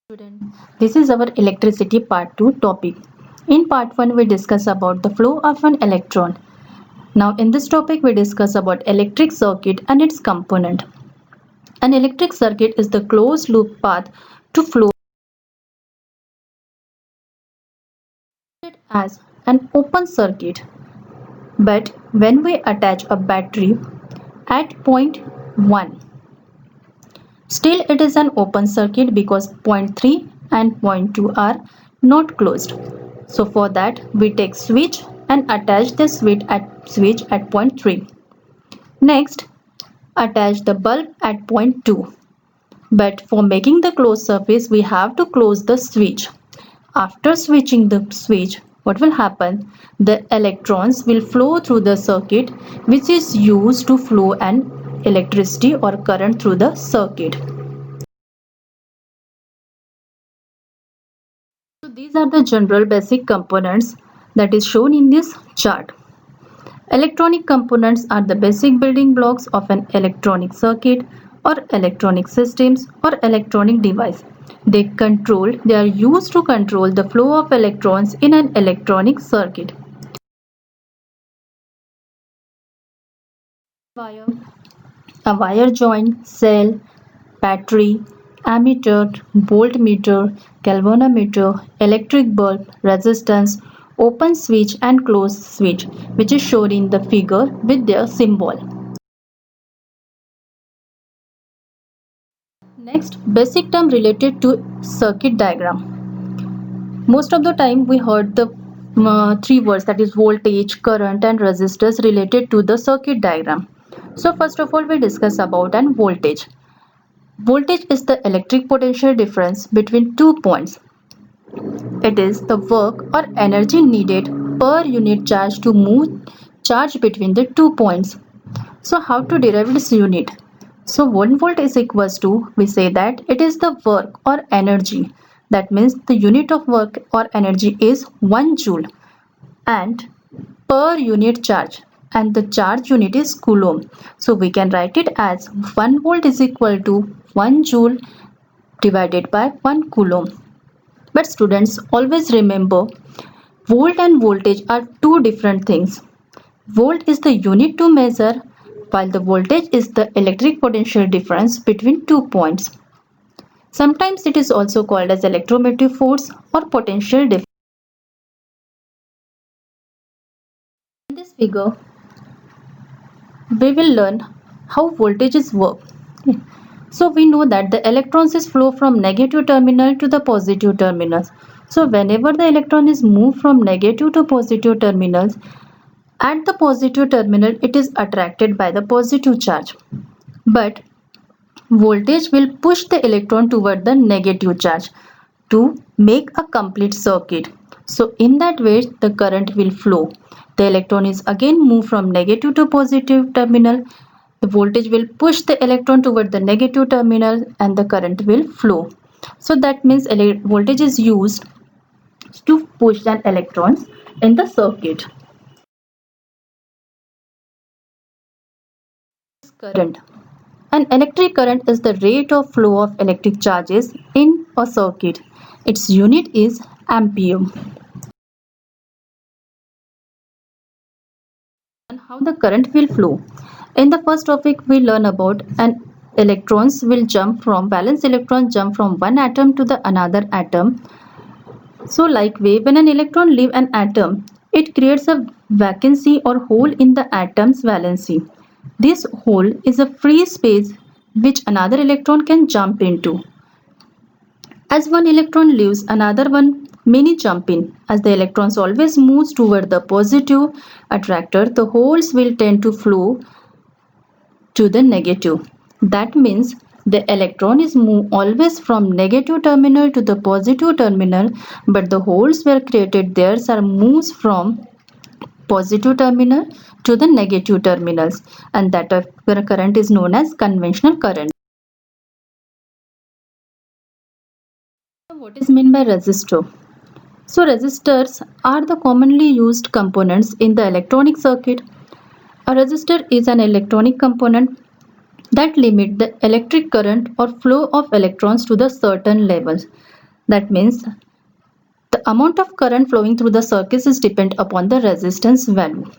Student, this is our electricity part 2 topic. In part 1 we discuss about the flow of an electron. Now in this topic we discuss about electric circuit and its component. An electric circuit is the closed loop path to flow as an open circuit. But when we attach a battery at point 1, still it is an open circuit because point 3 and point 2 are not closed. So for that we take switch and attach the switch at point 3. Next, attach the bulb at point 2. But for making the closed surface we have to close the switch. After switching the switch, what will happen? The electrons will flow through the circuit, which is used to flow an electricity or current through the circuit. So these are the general basic components that is shown in this chart. Electronic components are the basic building blocks of an electronic circuit or electronic systems or electronic device. They are used to control the flow of electrons in an electronic circuit. Wire, a wire joint, cell, battery, ammeter, voltmeter, galvanometer, electric bulb, resistance, open switch and closed switch, which is shown in the figure with their symbol. Next, basic term related to circuit diagram. Most of the time we heard the three words, that is voltage, current and resistors related to the circuit diagram. So first of all we discuss about an voltage. Voltage is the electric potential difference between 2 points. It is the work or energy needed per unit charge to move charge between the 2 points. So how to derive this unit? So 1 volt is equals to, we say that it is the work or energy. That means the unit of work or energy is 1 joule and per unit charge, and the charge unit is coulomb. So we can write it as 1 volt is equal to 1 joule divided by 1 coulomb. But students, always remember, volt and voltage are two different things. Volt is the unit to measure, while the voltage is the electric potential difference between 2 points. Sometimes it is also called as electromotive force or potential difference. In this figure, we will learn how voltages work. So we know that the electrons flow from negative terminal to the positive terminals. So whenever the electron is moved from negative to positive terminals, at the positive terminal it is attracted by the positive charge. But voltage will push the electron toward the negative charge to make a complete circuit. So in that way the current will flow. The electron is again moved from negative to positive terminal. The voltage will push the electron toward the negative terminal and the current will flow. So that means voltage is used to push an electrons in the circuit. Current. An electric current is the rate of flow of electric charges in a circuit. Its unit is ampere. And how the current will flow. In the first topic we learn about an valence electrons jump from one atom to the another atom. So like way, when an electron leave an atom, it creates a vacancy or hole in the atom's valency. This hole is a free space which another electron can jump into. As one electron leaves, another one may jump in. As the electrons always moves toward the positive attractor, the holes will tend to flow to the negative. That means the electron is moved always from negative terminal to the positive terminal, but the holes were created there are moves from positive terminal to the negative terminals, and that current is known as conventional current. What is meant by resistor? So resistors are the commonly used components in the electronic circuit. A resistor is an electronic component that limit the electric current or flow of electrons to the certain levels. That means the amount of current flowing through the circuit is depend upon the resistance value.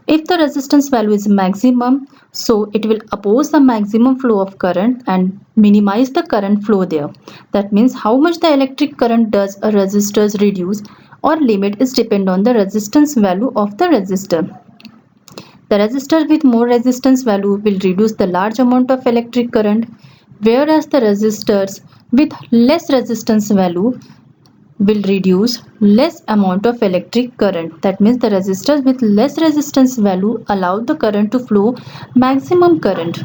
If the resistance value is maximum, so it will oppose the maximum flow of current and minimize the current flow there. That means how much the electric current does a resistor reduce or limit is depend on the resistance value of the resistor. The resistor with more resistance value will reduce the large amount of electric current, whereas the resistors with less resistance value will reduce less amount of electric current. That means the resistors with less resistance value allow the current to flow maximum current.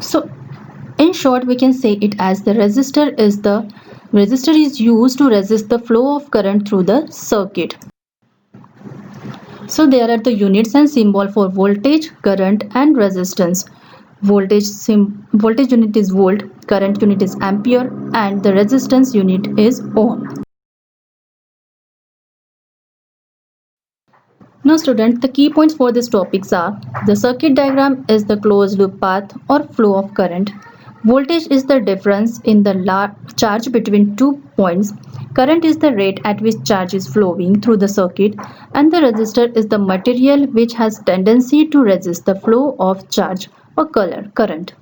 So in short, we can say it as the resistor is used to resist the flow of current through the circuit. So there are the units and symbol for voltage, current and resistance. Voltage unit is volt, current unit is ampere and the resistance unit is ohm. Now students, the key points for these topics are: the circuit diagram is the closed loop path or flow of current. Voltage is the difference in the charge between 2 points. Current is the rate at which charge is flowing through the circuit, and the resistor is the material which has tendency to resist the flow of charge or current.